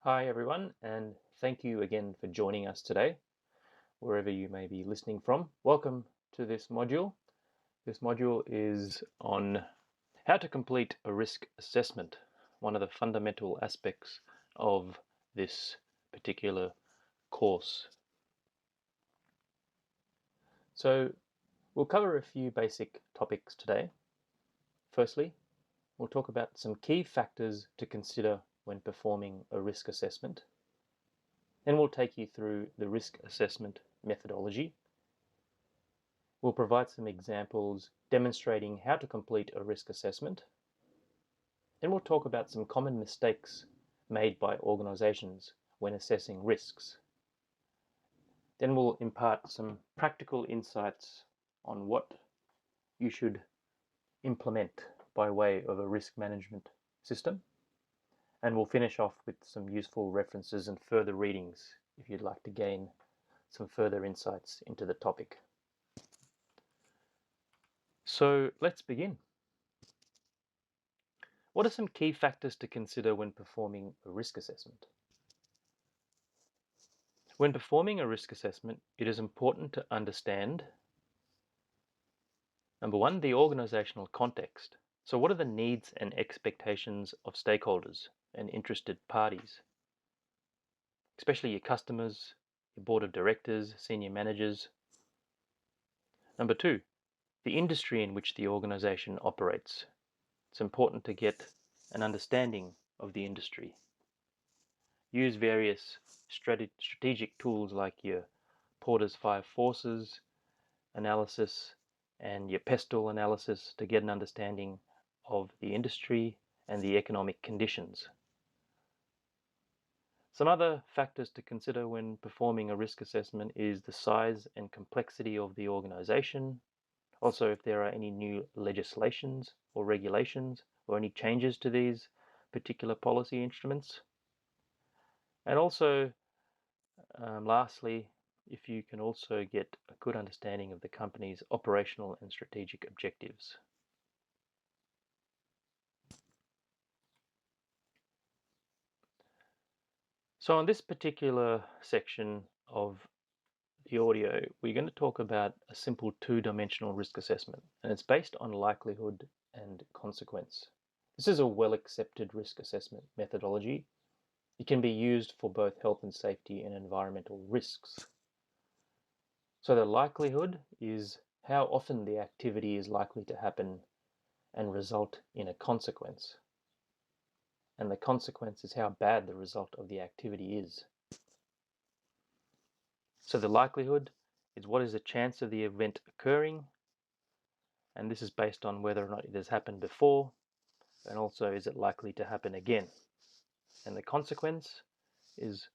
Hi, everyone, and thank you again for joining us today, wherever you may be listening from. Welcome to this module. This module is on how to complete a risk assessment, one of the fundamental aspects of this particular course. So, we'll cover a few basic topics today. Firstly, we'll talk about some key factors to consider when performing a risk assessment. Then we'll take you through the risk assessment methodology. We'll provide some examples demonstrating how to complete a risk assessment. Then we'll talk about some common mistakes made by organizations when assessing risks. Then we'll impart some practical insights on what you should implement by way of a risk management system. And we'll finish off with some useful references and further readings if you'd like to gain some further insights into the topic. So let's begin. What are some key factors to consider when performing a risk assessment? When performing a risk assessment, it is important to understand, number one, the organizational context. So what are the needs and expectations of stakeholders and interested parties, especially your customers, your board of directors, senior managers? Number two, the industry in which the organization operates. It's important to get an understanding of the industry. Use various strategic tools like your Porter's Five Forces analysis and your PESTEL analysis to get an understanding of the industry and the economic conditions. Some other factors to consider when performing a risk assessment is the size and complexity of the organization. Also, if there are any new legislations or regulations or any changes to these particular policy instruments. And also, lastly, if you can also get a good understanding of the company's operational and strategic objectives. So on this particular section of the audio, we're going to talk about a simple two-dimensional risk assessment, and it's based on likelihood and consequence. This is a well-accepted risk assessment methodology. It can be used for both health and safety and environmental risks. So the likelihood is how often the activity is likely to happen and result in a consequence. And the consequence is how bad the result of the activity is. So the likelihood is what is the chance of the event occurring, and this is based on whether or not it has happened before, and also is it likely to happen again. And the consequence is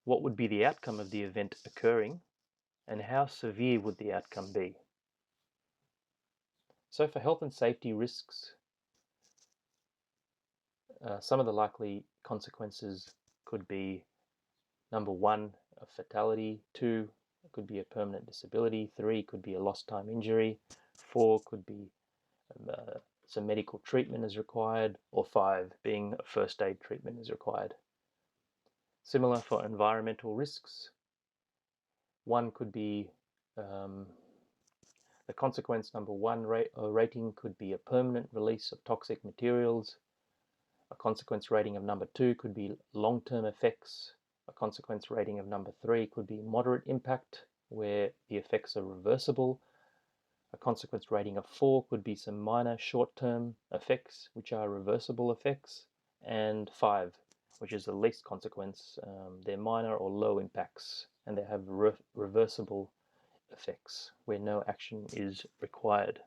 what would be the outcome of the event occurring, and how severe would the outcome be. So for health and safety risks, some of the likely consequences could be, number one, a fatality. Two, it could be a permanent disability. Three, could be a lost time injury. Four, could be some medical treatment is required. Or five, being a first aid treatment is required. Similar for environmental risks. One could be the consequence number one rating could be a permanent release of toxic materials. A consequence rating of number two could be long-term effects. A consequence rating of number three could be moderate impact, where the effects are reversible. A consequence rating of four could be some minor short-term effects, which are reversible effects. And five, which is the least consequence, they're minor or low impacts, and they have reversible effects, where no action is required.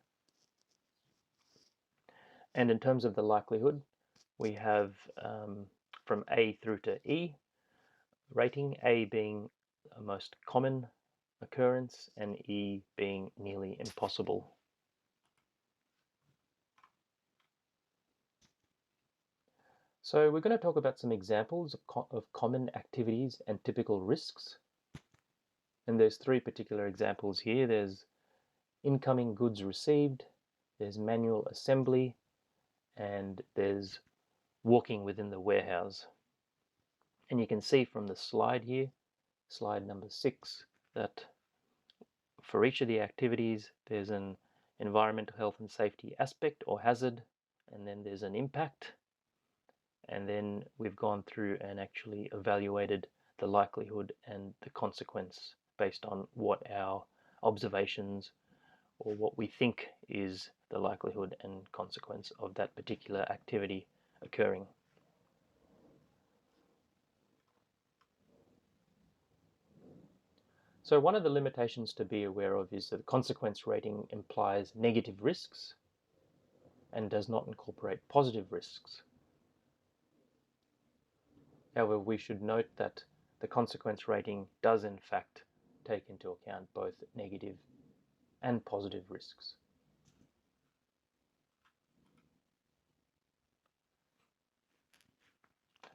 And in terms of the likelihood, we have from A through to E rating, A being a most common occurrence and E being nearly impossible. So we're going to talk about some examples of common activities and typical risks. And there's three particular examples here. There's incoming goods received, there's manual assembly, and there's walking within the warehouse. And you can see from the slide here, slide number 6, that for each of the activities there's an environmental health and safety aspect or hazard, and then there's an impact, and then we've gone through and actually evaluated the likelihood and the consequence based on what our observations or what we think is the likelihood and consequence of that particular activity occurring. So one of the limitations to be aware of is that the consequence rating implies negative risks and does not incorporate positive risks. However, we should note that the consequence rating does in fact take into account both negative and positive risks.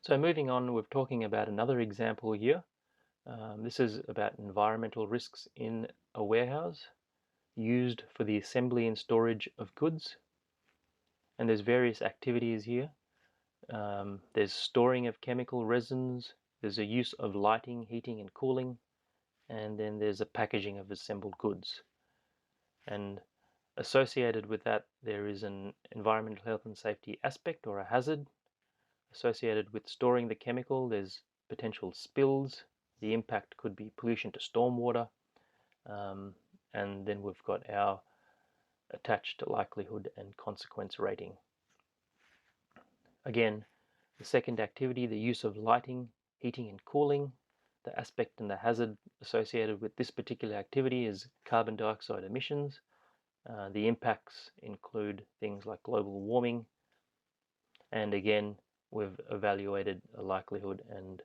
So moving on, we're talking about another example here. This is about environmental risks in a warehouse used for the assembly and storage of goods. And there's various activities here. There's storing of chemical resins, there's a use of lighting, heating and cooling, and then there's a packaging of assembled goods. And associated with that, there is an environmental health and safety aspect or a hazard. Associated with storing the chemical, there's potential spills. The impact could be pollution to stormwater. And then we've got our attached likelihood and consequence rating. Again, the second activity, the use of lighting, heating and cooling. The aspect and the hazard associated with this particular activity is carbon dioxide emissions. The impacts include things like global warming. And again, we've evaluated a likelihood and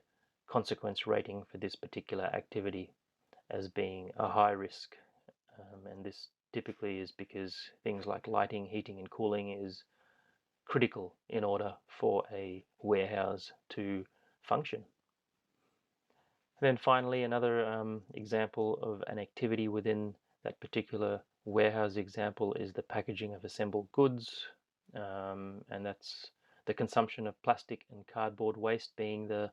consequence rating for this particular activity as being a high risk. And this typically is because things like lighting, heating and cooling is critical in order for a warehouse to function. And then finally, another example of an activity within that particular warehouse example is the packaging of assembled goods, and that's the consumption of plastic and cardboard waste being the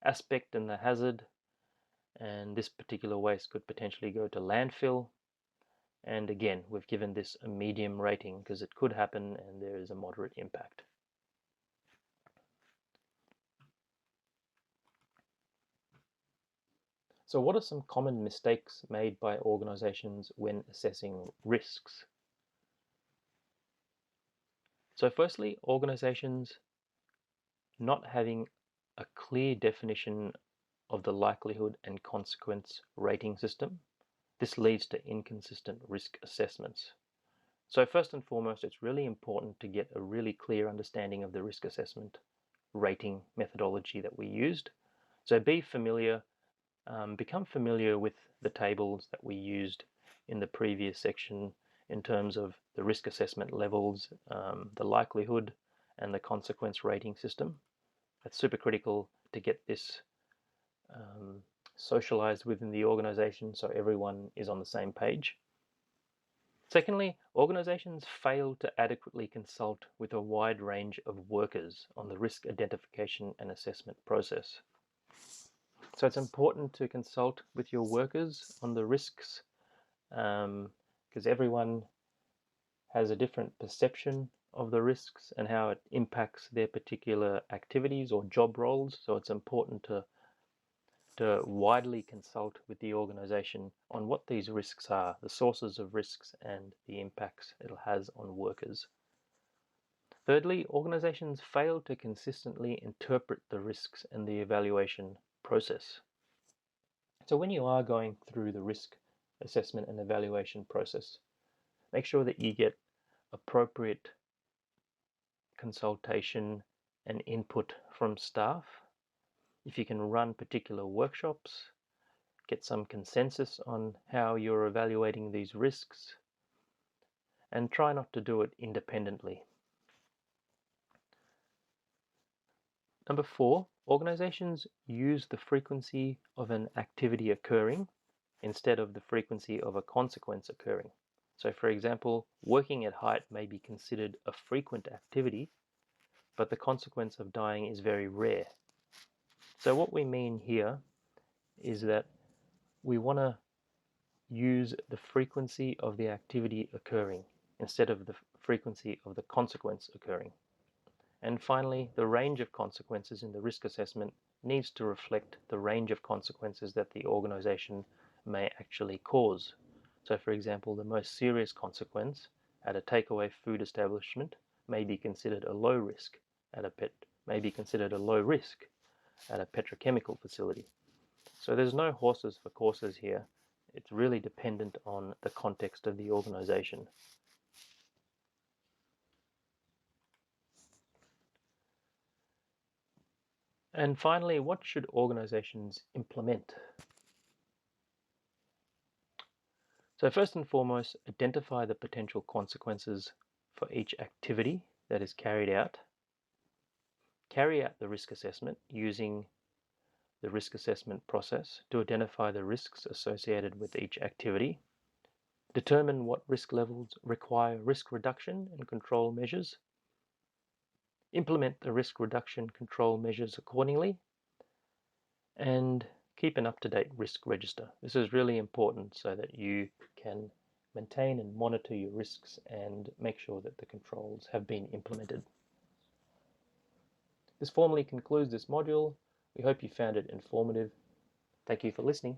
aspect and the hazard. And this particular waste could potentially go to landfill. And again, we've given this a medium rating because it could happen and there is a moderate impact. So what are some common mistakes made by organizations when assessing risks? So firstly, organizations not having a clear definition of the likelihood and consequence rating system. This leads to inconsistent risk assessments. So first and foremost, it's really important to get a really clear understanding of the risk assessment rating methodology that we used. So be familiar, become familiar with the tables that we used in the previous section in terms of the risk assessment levels, the likelihood, and the consequence rating system. That's super critical to get this socialized within the organization so everyone is on the same page. Secondly, organizations fail to adequately consult with a wide range of workers on the risk identification and assessment process. So it's important to consult with your workers on the risks because everyone has a different perception of the risks and how it impacts their particular activities or job roles. So it's important to widely consult with the organization on what these risks are, the sources of risks and the impacts it has on workers. Thirdly, organizations fail to consistently interpret the risks and the evaluation process. So when you are going through the risk assessment and evaluation process, make sure that you get appropriate consultation and input from staff. If you can run particular workshops, get some consensus on how you're evaluating these risks, and try not to do it independently. Number 4, organizations use the frequency of an activity occurring instead of the frequency of a consequence occurring. So for example, working at height may be considered a frequent activity, but the consequence of dying is very rare. So what we mean here is that we want to use the frequency of the activity occurring instead of the frequency of the consequence occurring. And finally, the range of consequences in the risk assessment needs to reflect the range of consequences that the organization may actually cause. So for example, the most serious consequence at a takeaway food establishment may be considered a low risk at a petrochemical facility. So there's no horses for courses here. It's really dependent on the context of the organization. And finally, what should organizations implement? So first and foremost, identify the potential consequences for each activity that is carried out. Carry out the risk assessment using the risk assessment process to identify the risks associated with each activity. Determine what risk levels require risk reduction and control measures. Implement the risk reduction control measures accordingly, and keep an up-to-date risk register. This is really important so that you can maintain and monitor your risks and make sure that the controls have been implemented. This formally concludes this module. We hope you found it informative. Thank you for listening.